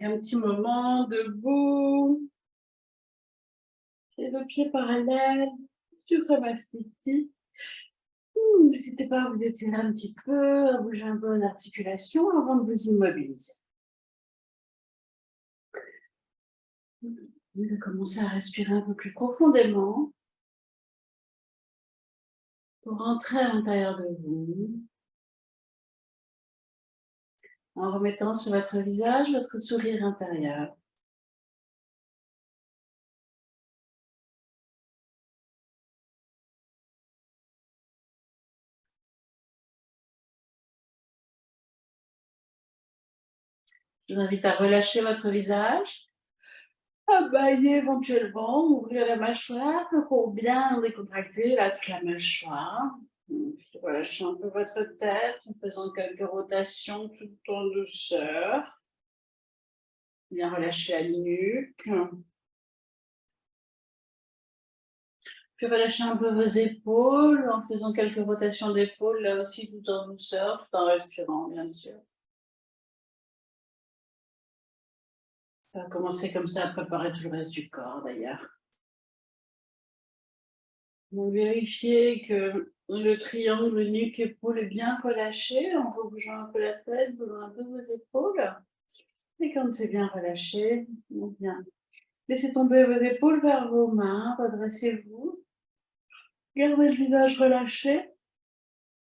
un petit moment debout. Les deux pieds parallèles sur ce mastiti. N'hésitez pas à vous étirer un petit peu, à bouger un peu l'articulation avant de vous immobiliser. Vous allez commencer à respirer un peu plus profondément pour rentrer à l'intérieur de vous, en remettant sur votre visage votre sourire intérieur. Je vous invite à relâcher votre visage, à bailler éventuellement, ouvrir la mâchoire pour bien décontracter toute la mâchoire. Puis relâchez un peu votre tête en faisant quelques rotations tout en douceur. Bien relâcher la nuque. Puis relâchez un peu vos épaules en faisant quelques rotations d'épaules, là aussi tout en douceur, tout en respirant, bien sûr. Ça va commencer comme ça à préparer tout le reste du corps, d'ailleurs. Donc, vérifiez que le triangle nuque-épaule est bien relâché en rebougeant un peu la tête, bougeant un peu vos épaules. Et quand c'est bien relâché, bien. Laissez tomber vos épaules vers vos mains, redressez-vous. Gardez le visage relâché.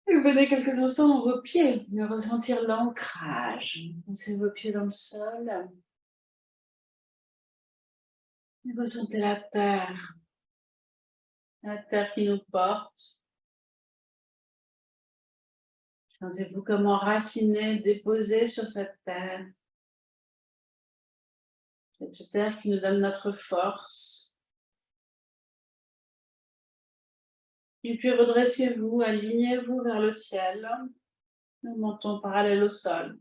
Et venez quelques instants dans vos pieds, de ressentir l'ancrage. Laissez vos pieds dans le sol. Et ressentez la terre qui nous porte. Sentez-vous comme enraciné, déposé sur cette terre. Cette terre qui nous donne notre force. Et puis redressez-vous, alignez-vous vers le ciel, le menton parallèle au sol.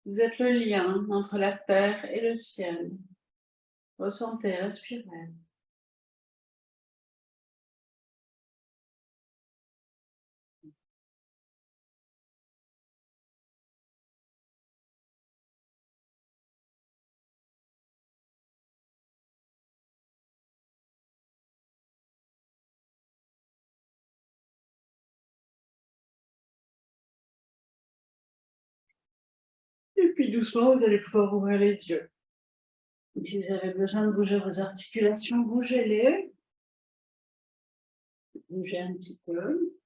Vous êtes le lien entre la terre et le ciel. Ressentez, respirez. Et puis doucement, vous allez pouvoir ouvrir les yeux. Et si vous avez besoin de bouger vos articulations, bougez-les. Bougez un petit peu.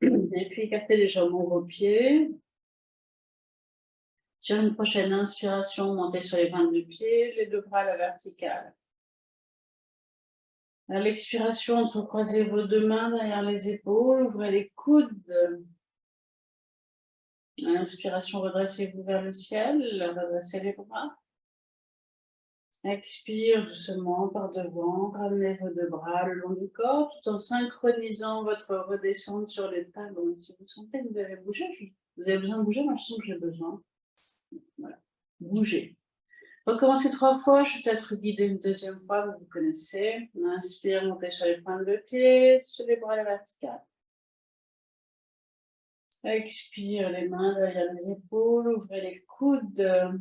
Et puis écartez légèrement vos pieds. Sur une prochaine inspiration, montez sur les pointes de pied, les deux bras à la verticale. À l'expiration, entrecroisez vos deux mains derrière les épaules, ouvrez les coudes. À l'inspiration, redressez-vous vers le ciel, redressez les bras. Expire doucement par devant, ramenez vos deux bras le long du corps tout en synchronisant votre redescente sur les talons. Si vous sentez que vous avez bougé, vous avez besoin de bouger, moi je sens que j'ai besoin. Voilà, bougez. Recommencez 3 fois, je vais peut-être guider une deuxième fois, vous connaissez. Inspire, montez sur les pointes de pied, sur les bras à la verticale. Expire, les mains derrière les épaules, ouvrez les coudes.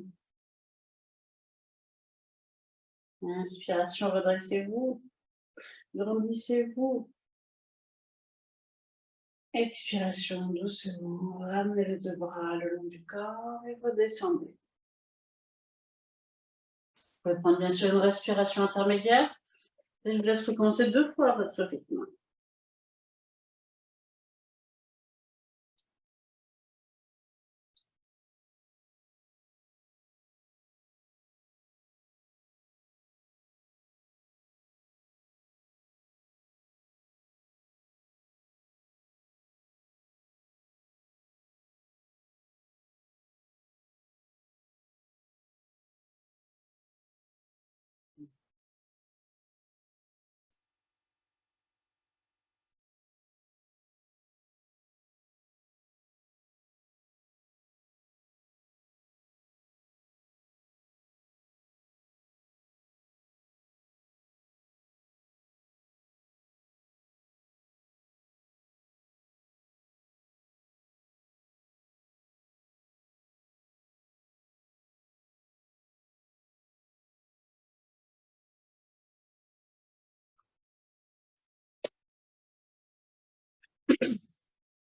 Inspiration, redressez-vous, grandissez-vous. Expiration, doucement, ramenez les deux bras le long du corps et redescendez. Vous pouvez prendre bien sûr une respiration intermédiaire. Et je vous laisse recommencer 2 fois à votre rythme.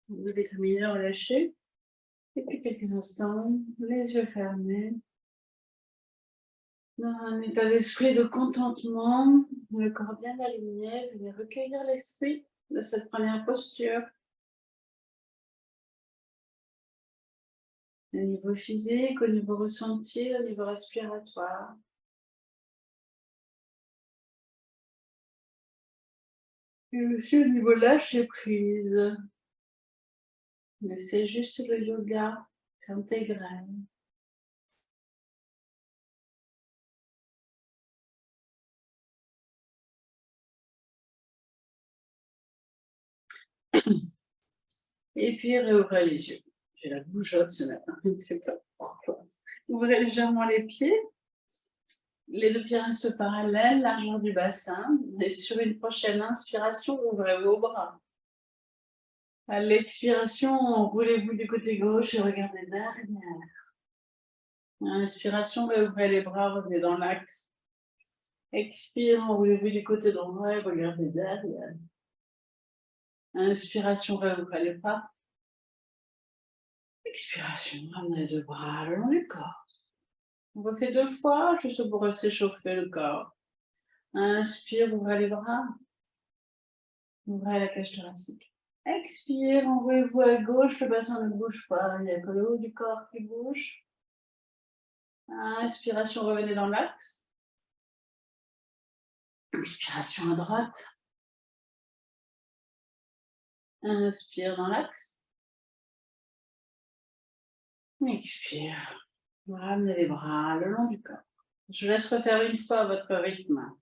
Vous devez terminer, relâcher. Et puis quelques instants, les yeux fermés. Dans un état d'esprit de contentement, le corps bien aligné, venez recueillir l'esprit de cette première posture. Au niveau physique, au niveau ressenti, au niveau respiratoire. Et aussi au niveau lâcher prise. Laissez juste le yoga s'intégrer. Et puis réouvrez les yeux. J'ai la bougeotte ce matin, je ne sais pas pourquoi. Ouvrez légèrement les pieds. Les deux pieds restent parallèles, largeur du bassin. Et sur une prochaine inspiration, ouvrez vos bras. À l'expiration, roulez-vous du côté gauche et regardez derrière. À l'inspiration, ouvrez les bras, revenez dans l'axe. Expire, roulez-vous du côté droit et regardez derrière. Inspiration, ouvrez les bras. Expiration, ramenez les deux bras le long du corps. On refait 2 fois, juste pour s'échauffer le corps. Inspire, ouvrez les bras. Ouvrez la cage thoracique. Expire, enroulez-vous à gauche, le bassin ne bouge pas, il n'y a que le haut du corps qui bouge. Inspiration, revenez dans l'axe. Inspiration à droite. Inspire dans l'axe. Expire. Ramenez les bras le long du corps. Je laisse refaire une fois à votre rythme.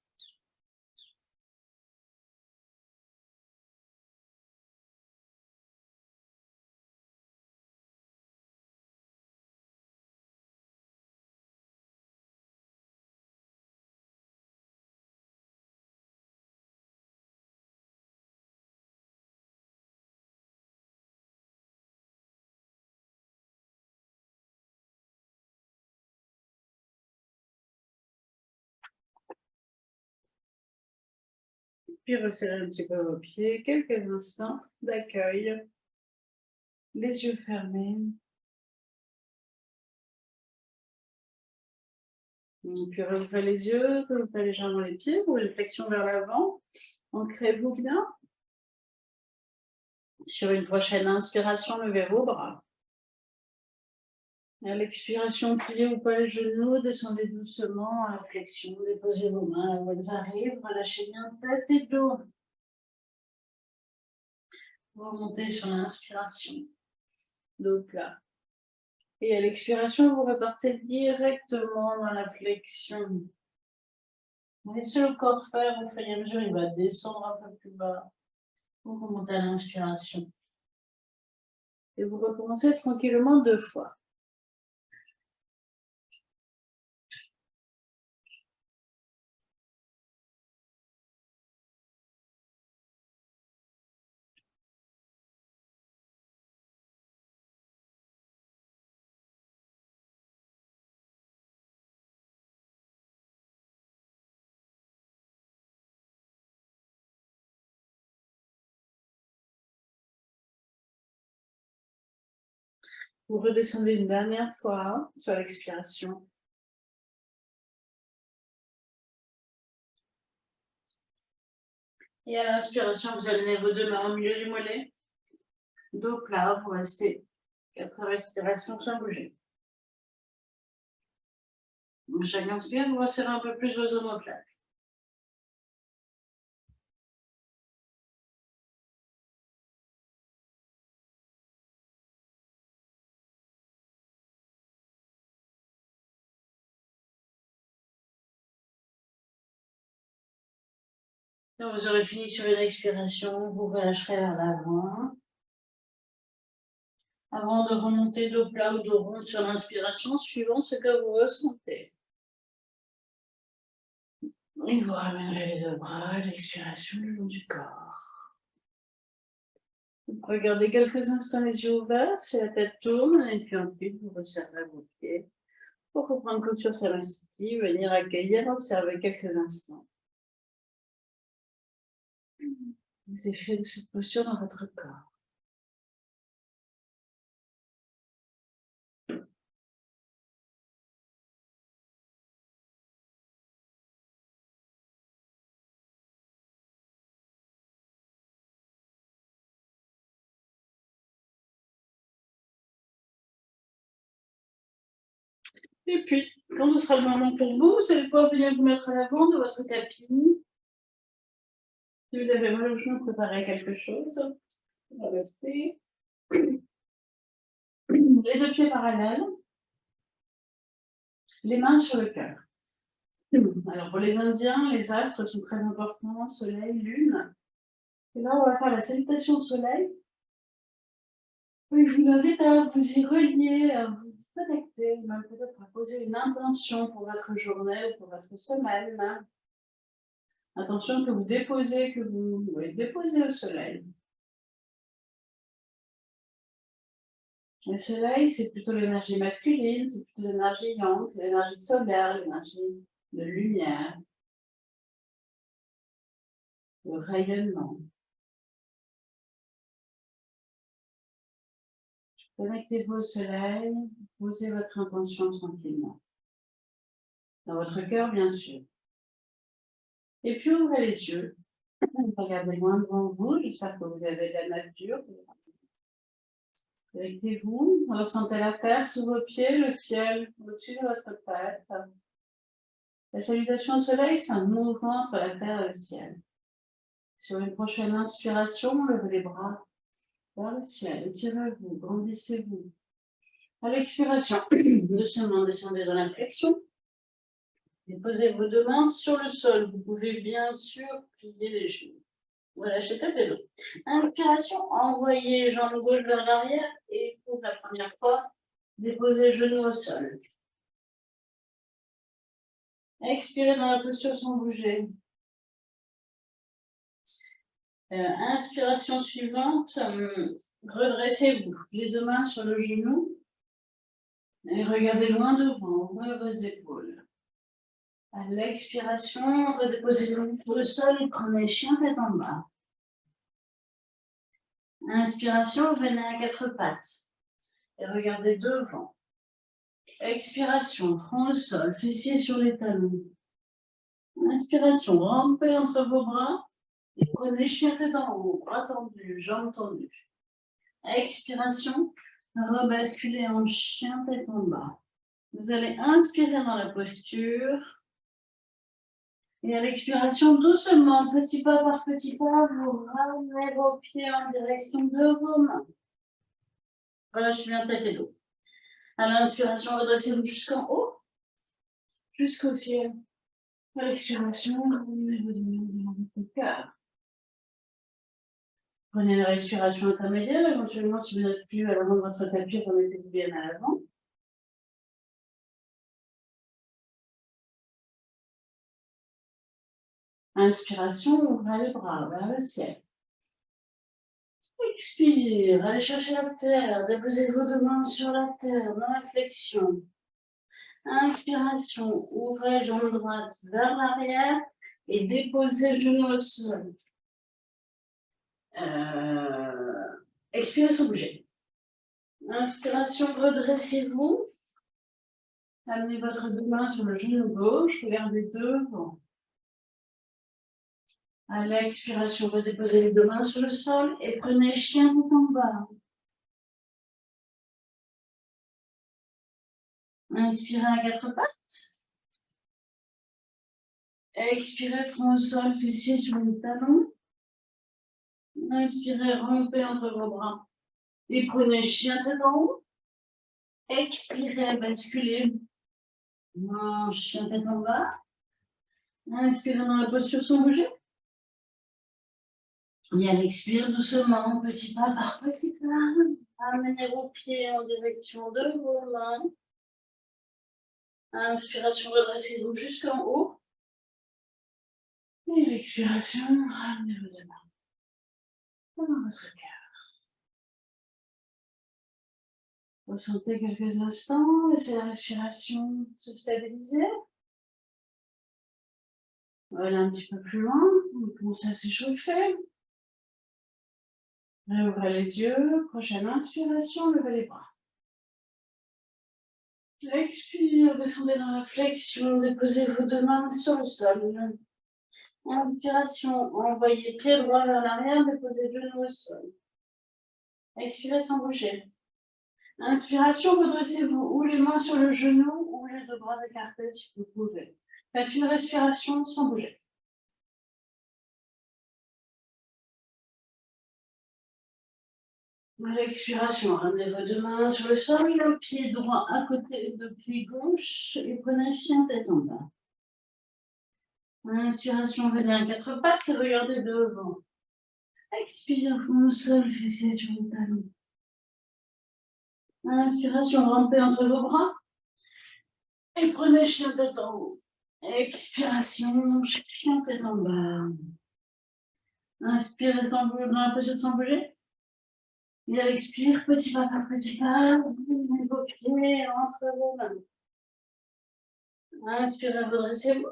Puis resserrez un petit peu vos pieds, quelques instants d'accueil. Les yeux fermés. Puis rouvrez les yeux, rouvrez légèrement les pieds, vous les flexions vers l'avant. Ancrez-vous bien. Sur une prochaine inspiration, levez vos bras. À l'expiration, pliez ou pas les genoux, descendez doucement à la flexion, déposez vos mains là où elles arrivent, relâchez bien tête et dos. Remontez sur l'inspiration, dos plat. Et à l'expiration, vous repartez directement dans la flexion. Laissez le corps faire, au fur et à mesure, il va descendre un peu plus bas. Vous remontez à l'inspiration. Et vous recommencez tranquillement 2 fois. Vous redescendez une dernière fois sur l'expiration. Et à l'inspiration, vous amenez vos 2 mains au milieu du mollet. Dos plat, vous restez 4 respirations sans bouger. Chaque inspire, vous resserrez un peu plus vos omoplates. Quand vous aurez fini sur une expiration, vous relâcherez vers l'avant. Avant de remonter dos plat ou dos rond sur l'inspiration, suivant ce que vous ressentez. Et vous ramènerez les 2 bras à l'expiration le long du corps. Regardez quelques instants les yeux ouverts, si la tête tourne, et puis ensuite vous resserrez vos pieds. Pour reprendre clôture sa restitue, venir accueillir, observer quelques instants les effets de cette posture dans votre corps. Et puis, quand ce sera le moment pour vous, vous allez pouvoir venir vous mettre à l'avant de votre tapis. Si vous avez mal au genou, préparez quelque chose. On va rester. Les deux pieds parallèles. Les mains sur le cœur. Alors pour les Indiens, les astres sont très importants, soleil, lune. Et là, on va faire la salutation au soleil. Oui, je vous invite à vous y relier, à vous y connecter, même peut-être à poser une intention pour votre journée ou pour votre semaine. Intention que vous déposez, déposez au soleil. Le soleil, c'est plutôt l'énergie masculine, c'est plutôt l'énergie yang, c'est l'énergie solaire, l'énergie de lumière, le rayonnement. Connectez-vous au soleil, posez votre intention tranquillement. Dans votre cœur, bien sûr. Et puis, ouvrez les yeux. Regardez loin devant vous. J'espère que vous avez de la nature. Connectez-vous. Ressentez la terre sous vos pieds, le ciel au-dessus de votre tête. La salutation au soleil, c'est un mouvement entre la terre et le ciel. Sur une prochaine inspiration, levez les bras vers le ciel. Étirez-vous, grandissez-vous. À l'expiration, doucement descendez dans la flexion. Déposez vos deux mains sur le sol. Vous pouvez bien sûr plier les genoux. Relâchez tête et dos. Inspiration, envoyez jambes gauche vers l'arrière et pour la première fois, déposez genoux au sol. Expirez dans la posture sans bouger. Inspiration suivante, redressez-vous. Les deux mains sur le genou et regardez loin devant, ouvrez vos épaules. À l'expiration, redéposez le genou sur le sol et prenez chien tête en bas. Inspiration, venez à quatre pattes et regardez devant. Expiration, front au sol, fessiers sur les talons. Inspiration, rampez entre vos bras et prenez chien tête en haut, bras tendus, jambes tendues. Expiration, rebasculez en chien tête en bas. Vous allez inspirer dans la posture. Et à l'expiration, doucement, petit pas par petit pas, vous ramenez vos pieds en direction de vos mains. Relâchez bien tête et dos. À l'inspiration, redressez-vous jusqu'en haut, jusqu'au ciel. À l'expiration, remenez-vous dans votre cœur. Prenez une respiration intermédiaire, éventuellement si vous n'êtes plus à l'avant de votre tapis, remettez-vous bien à l'avant. Inspiration, ouvrez les bras vers le ciel. Expire, allez chercher la terre, déposez vos deux mains sur la terre, dans la flexion. Inspiration, ouvrez jambe droite vers l'arrière et déposez genou au sol. Expirez sans bouger. Inspiration, redressez-vous. Amenez votre deux mains sur le genou gauche, regardez devant. À l'expiration, redéposez les deux mains sur le sol et prenez chien tout en bas. Inspirez à quatre pattes. Expirez, front au sol, fessiers sur les talons. Inspirez, rampez entre vos bras. Et prenez chien tête en haut. Expirez, basculez. Chien tête en bas. Inspirez dans la posture sans bouger. Et à l'expire, doucement, petit pas par petit pas. Amenez vos pieds en direction de vos mains. Inspiration, redressez-vous jusqu'en haut. Et l'expiration, ramenez vos deux mains dans votre cœur. Ressentez quelques instants, laissez la respiration se stabiliser. Voilà, un petit peu plus loin, vous commencez à s'échauffer. Réouvrez les yeux, prochaine inspiration, levez les bras. Expire, descendez dans la flexion, déposez vos deux mains sur le sol. Inspiration, envoyez pied droit vers l'arrière, déposez genou au sol. Expirez sans bouger. Inspiration, redressez-vous ou les mains sur le genou les deux bras écartés si vous pouvez. Faites une respiration sans bouger. À l'expiration, ramenez vos deux mains sur le sol, le pied droit à côté de pied gauche et prenez chien tête en bas. Inspiration, venez à quatre pattes et regardez devant. Expire, fond au sol, fessez sur le talon. Inspiration, rampez entre vos bras et prenez chien tête en haut. Expiration, chien tête en bas. Inspirez sans bouger, dans la position sans bouger. Et à l'expire, petit pas par petit pas, vous mettez vos pieds entre vos mains. Inspirez, redressez-vous.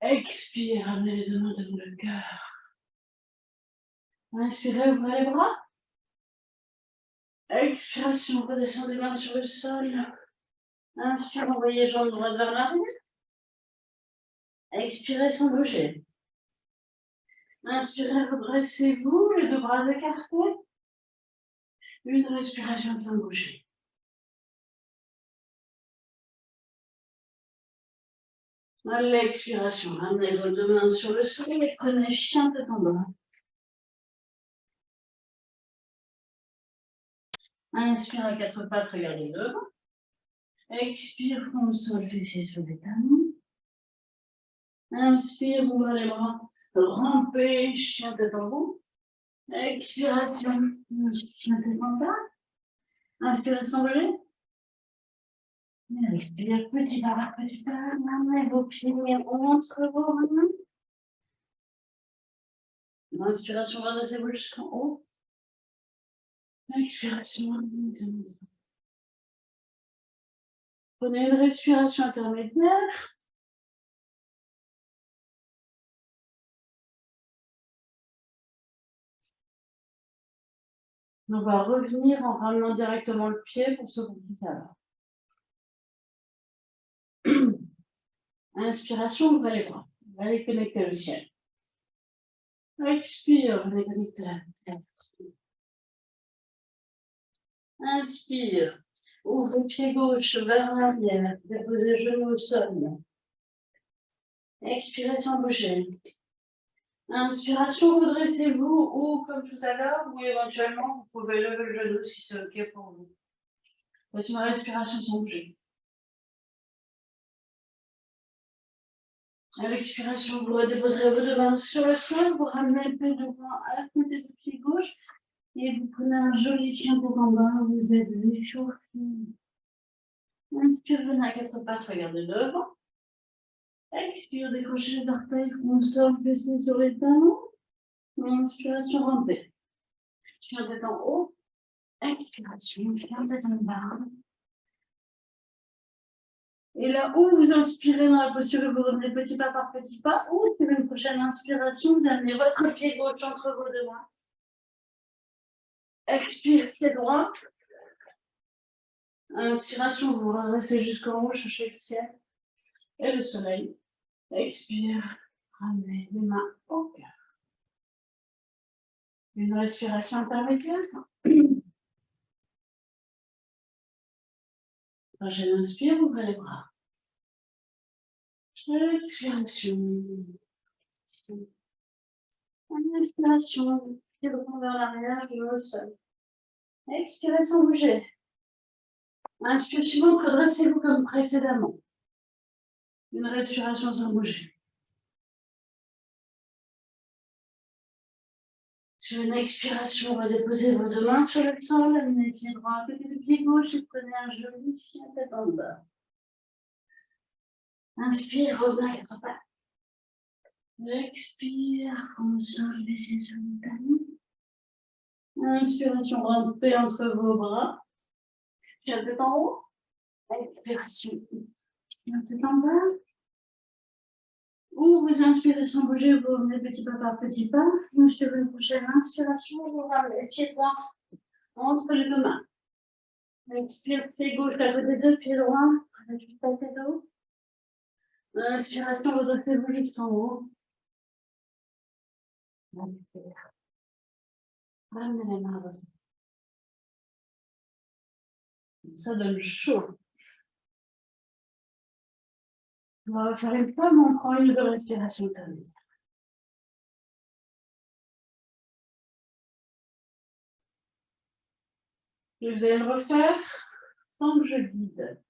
Expire, amenez les deux mains devant le cœur. Inspirez, ouvrez les bras. Expiration, redescendez les mains sur le sol. Inspire, envoyez les jambes droites vers l'arrière. Expirez sans bouger. Inspirez, redressez-vous, les deux bras écartés. Une respiration sans bouger. À l'expiration, ramenez vos deux mains sur le sol et prenez chien tête en bas. Inspire à quatre pattes, regardez devant. Expire, fond au sol, fessiers sur les talons. Inspire, ouvrez les bras. Rampez, chien tête en haut. Expiration, chien tête en bas. Inspirez sans voler. Expire, petit pas par petit pas. Ramenez vos pieds entre vos mains. Inspiration, redressez-vous jusqu'en haut. Expiration. Prenez une respiration intermédiaire. On va revenir en ramenant directement le pied pour ceux qui ça va. Inspiration, ouvrez les bras. Vous allez connecter le ciel. Expire, vous allez connecter la tête. Inspire. Ouvre le pied gauche vers l'arrière. Déposez les genoux au sol. Expirez sans bouger. Inspiration, redressez-vous ou comme tout à l'heure, ou éventuellement, vous pouvez lever le genou si c'est OK pour vous. Faites une respiration sans bouger. À l'expiration, vous redéposerez vos deux mains sur le sol, vous ramenez le pied droit à côté du pied gauche et vous prenez un joli chien pour en bas, vous êtes échauffé. Inspire, venez à quatre pattes, regardez devant. Expire, décrochez les orteils, on sort, fessez sur les talons. Inspiration, rampez. Chien tête en haut. Expiration, chien tête en bas. Et là où vous inspirez dans la posture, vous revenez petit pas par petit pas, ou sur une prochaine inspiration, vous amenez votre pied gauche entre vos deux mains. Expire, pied droit. Inspiration, vous redressez jusqu'en haut, cherchez le ciel et le soleil. Expire, ramenez les mains au cœur. Une respiration intermédiaire. Prochaine inspire, ouvrez les bras. Expiration. Inspiration, pied droit vers l'arrière, genou au sol. Expirez sans bouger. Inspire suivante, redressez-vous comme précédemment. Une respiration sans bouger. Sur une expiration, redéposez vos deux mains sur le sol, amenez le pied droit à côté du pied gauche et prenez un joli chien tête en bas. Inspire, revenez à quatre pattes. Expire, fond au sol, baissez sur le talon. Inspiration, rampez entre vos bras. Chien tête en haut. Expiration, chien tête en bas. Ou vous inspirez sans bouger, vous revenez petit pas par petit pas. Sur une prochaine inspiration, vous ramenez le pied droit entre les deux mains. Expire, pied gauche à côté de pied droit. Prenez juste la tête haut. Inspiration, redressez-vous jusqu'en haut. Ramenez les mains à votre. Ça donne chaud. On va faire une fois, mais on prend une de respiration intermédiaire. Et vous allez le refaire sans que je guide.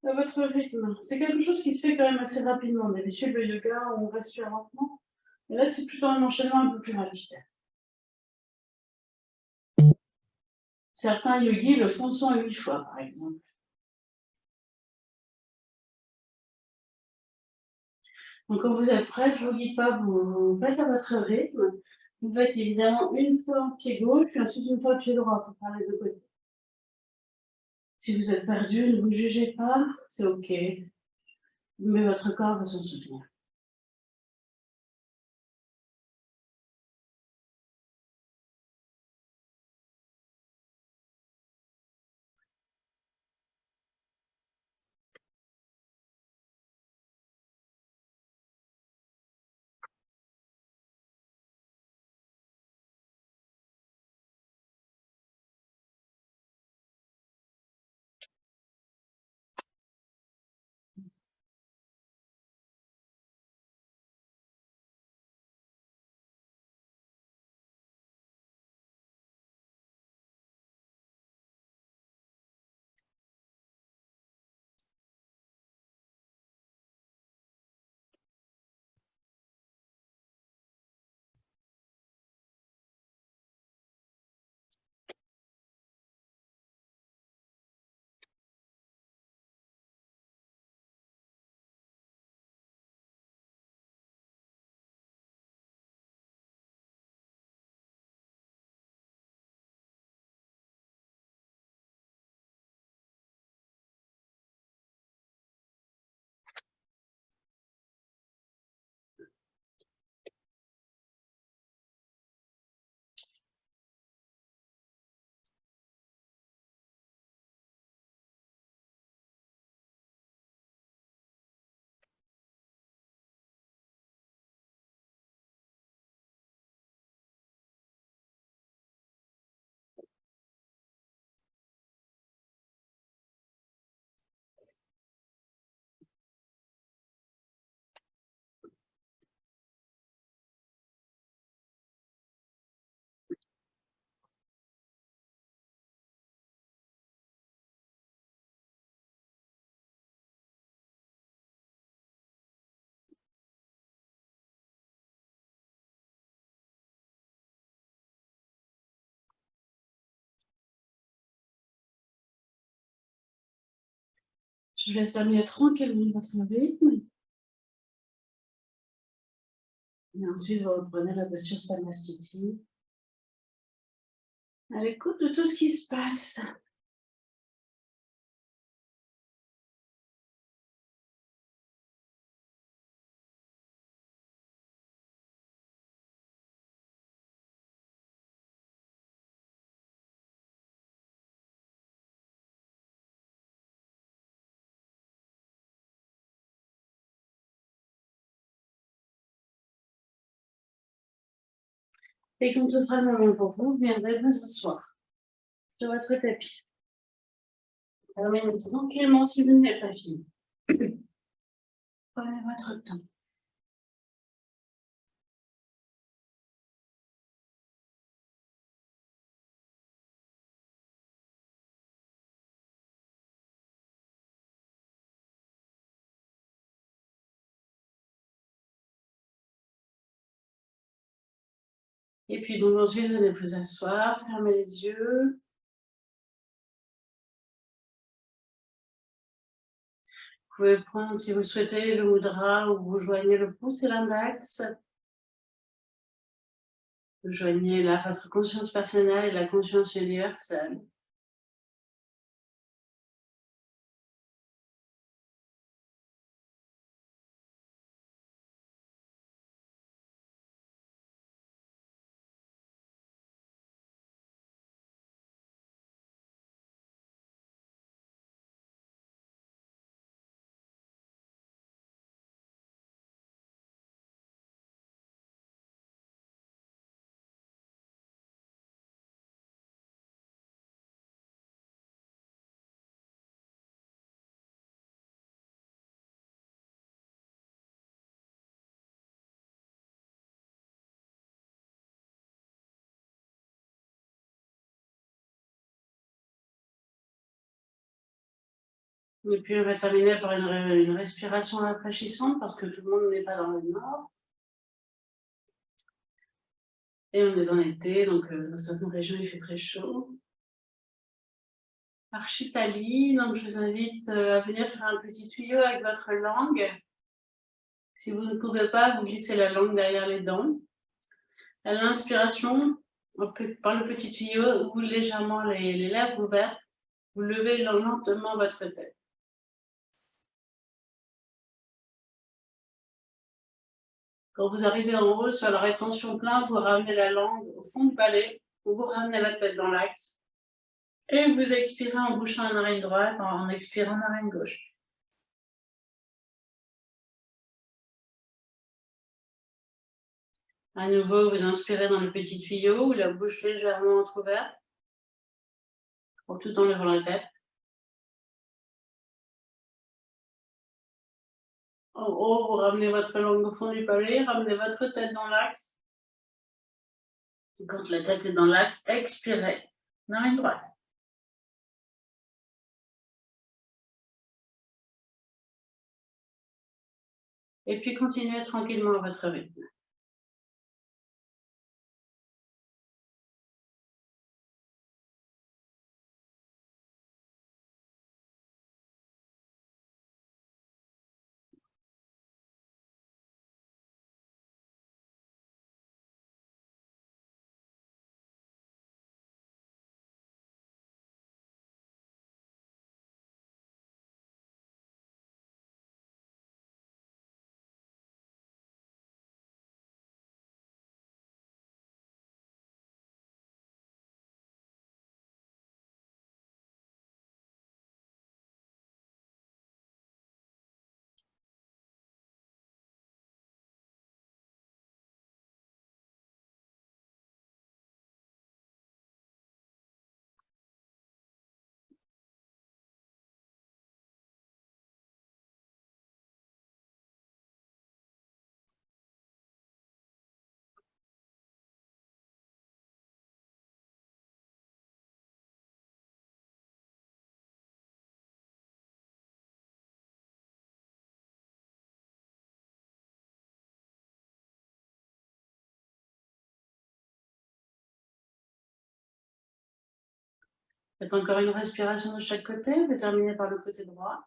À votre rythme. C'est quelque chose qui se fait quand même assez rapidement. D'habitude, le yoga, on respire lentement. Et là, c'est plutôt un enchaînement un peu plus rapide. Certains yogis le font 108 fois, par exemple. Donc, quand vous êtes prête, je ne vous guide pas, vous faites à votre rythme. Vous faites évidemment une fois au pied gauche, puis ensuite une fois au pied droit pour faire les deux côtés. Si vous êtes perdu, ne vous jugez pas, c'est OK. Mais votre corps va s'en souvenir. Je vous laisse terminer tranquillement votre rythme. Et ensuite, vous reprenez la posture Samastiti. À l'écoute de tout ce qui se passe. Et quand ce sera le moment pour vous, vous viendrez vous asseoir sur votre tapis. Terminez tranquillement si vous n'avez pas fini. Prenez votre temps. Et puis donc ensuite, vous allez vous asseoir, fermez les yeux. Vous pouvez prendre, si vous le souhaitez, le mudra où vous joignez le pouce et l'index. Vous joignez là votre conscience personnelle et la conscience universelle. Et puis, on va terminer par une respiration rafraîchissante parce que tout le monde n'est pas dans le nord. Et on est en été, donc dans certaines régions, il fait très chaud. Archipali, donc je vous invite à venir faire un petit tuyau avec votre langue. Si vous ne pouvez pas, vous glissez la langue derrière les dents. À l'inspiration, par le petit tuyau, ou légèrement les lèvres ouvertes, vous levez lentement votre tête. Quand vous arrivez en haut, sur la rétention plein, vous ramenez la langue au fond du palais, vous ramenez la tête dans l'axe. Et vous expirez en bouchant la narine droite, en expirant la narine gauche. À nouveau, vous inspirez dans le petit tuyau, la bouche légèrement entrouverte, tout en levant la tête. En haut, vous ramenez votre langue au fond du palais, ramenez votre tête dans l'axe. Et quand la tête est dans l'axe, expirez, narine droite. Et puis continuez tranquillement à votre rythme. Faites encore une respiration de chaque côté, vous terminez par le côté droit.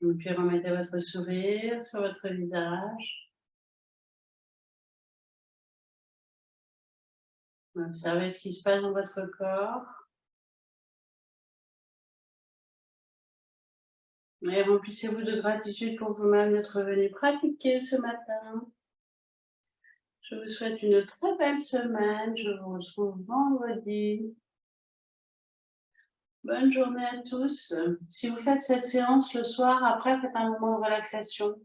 Et puis remettez votre sourire sur votre visage. Observez ce qui se passe dans votre corps. Et remplissez-vous de gratitude pour vous-même d'être venu pratiquer ce matin. Je vous souhaite une très belle semaine. Je vous retrouve vendredi. Bonne journée à tous. Si vous faites cette séance le soir, après faites un moment de relaxation.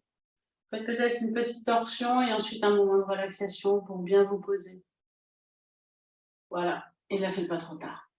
Faites peut-être une petite torsion et ensuite un moment de relaxation pour bien vous poser. Voilà, et ne la faites pas trop tard.